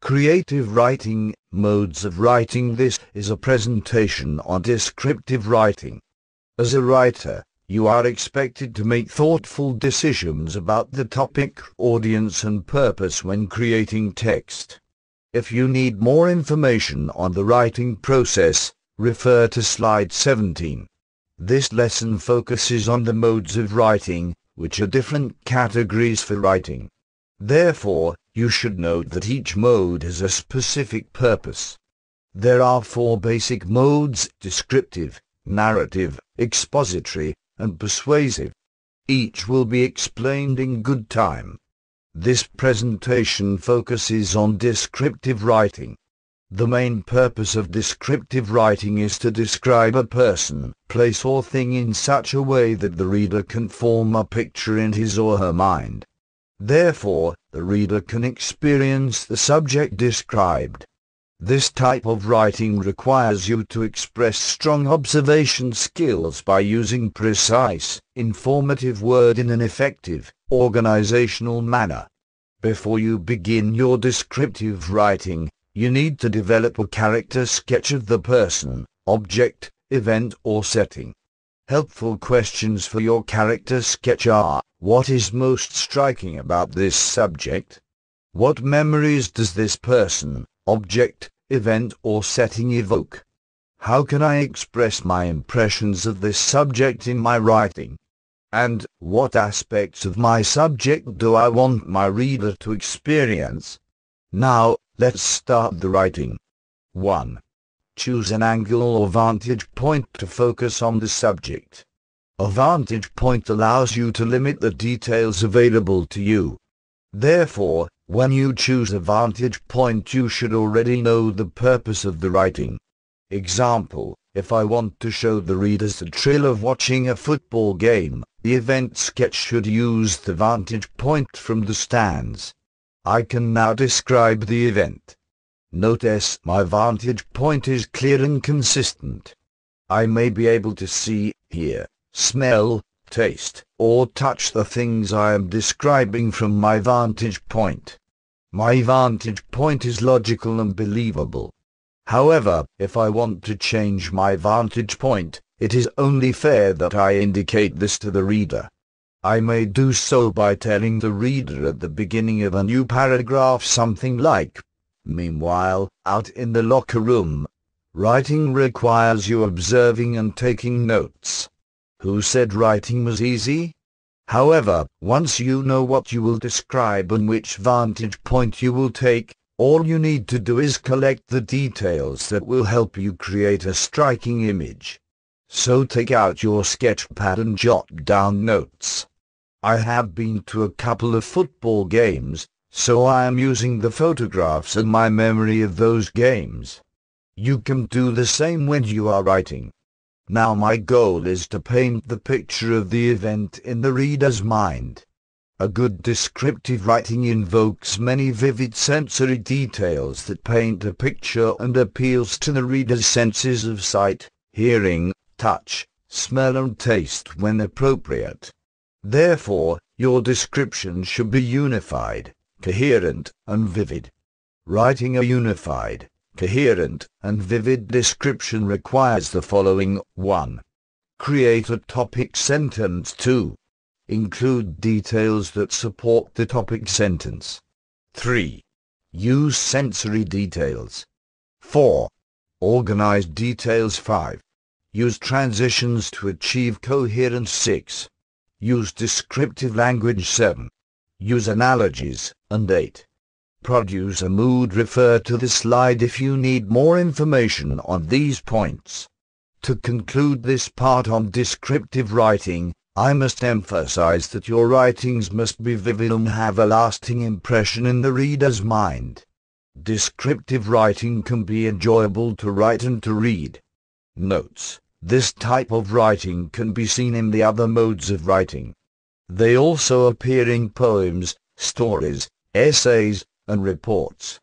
Creative writing, modes of writing. This is a presentation on descriptive writing. As a writer, you are expected to make thoughtful decisions about the topic, audience and purpose when creating text. If you need more information on the writing process, refer to slide 17. This lesson focuses on the modes of writing, which are different categories for writing. Therefore, you should note that each mode has a specific purpose. There are 4 basic modes: descriptive, narrative, expository, and persuasive. Each will be explained in good time. This presentation focuses on descriptive writing. The main purpose of descriptive writing is to describe a person, place or thing in such a way that the reader can form a picture in his or her mind. Therefore, the reader can experience the subject described. This type of writing requires you to express strong observation skills by using precise, informative words in an effective, organizational manner. Before you begin your descriptive writing, you need to develop a character sketch of the person, object, event or setting. Helpful questions for your character sketch are: what is most striking about this subject? What memories does this person, object, event or setting evoke? How can I express my impressions of this subject in my writing? And what aspects of my subject do I want my reader to experience? Now, let's start the writing. 1. Choose an angle or vantage point to focus on the subject. A vantage point allows you to limit the details available to you. Therefore, when you choose a vantage point, you should already know the purpose of the writing. Example: if I want to show the readers the thrill of watching a football game, the event sketch should use the vantage point from the stands. I can now describe the event. Notice my vantage point is clear and consistent. I may be able to see, hear, smell, taste, or touch the things I am describing from my vantage point. My vantage point is logical and believable. However, if I want to change my vantage point, it is only fair that I indicate this to the reader. I may do so by telling the reader at the beginning of a new paragraph something like, "Meanwhile, out in the locker room." Writing requires you observing and taking notes. Who said writing was easy? However, once you know what you will describe and which vantage point you will take, all you need to do is collect the details that will help you create a striking image. So take out your sketch pad and jot down notes. I have been to a couple of football games, so I am using the photographs and my memory of those games. You can do the same when you are writing. Now my goal is to paint the picture of the event in the reader's mind. A good descriptive writing invokes many vivid sensory details that paint a picture and appeals to the reader's senses of sight, hearing, touch, smell and taste when appropriate. Therefore, your description should be unified, coherent, and vivid. Writing a unified, coherent, and vivid description requires the following: 1. Create a topic sentence. 2. Include details that support the topic sentence. 3. Use sensory details. 4. Organize details. 5. Use transitions to achieve coherence. 6. Use descriptive language. 7. Use analogies. And 8. Produce a mood. Refer to the slide if you need more information on these points. To conclude this part on descriptive writing, I must emphasize that your writings must be vivid and have a lasting impression in the reader's mind. Descriptive writing can be enjoyable to write and to read. Notes: this type of writing can be seen in the other modes of writing. They also appear in poems, stories, essays, and reports.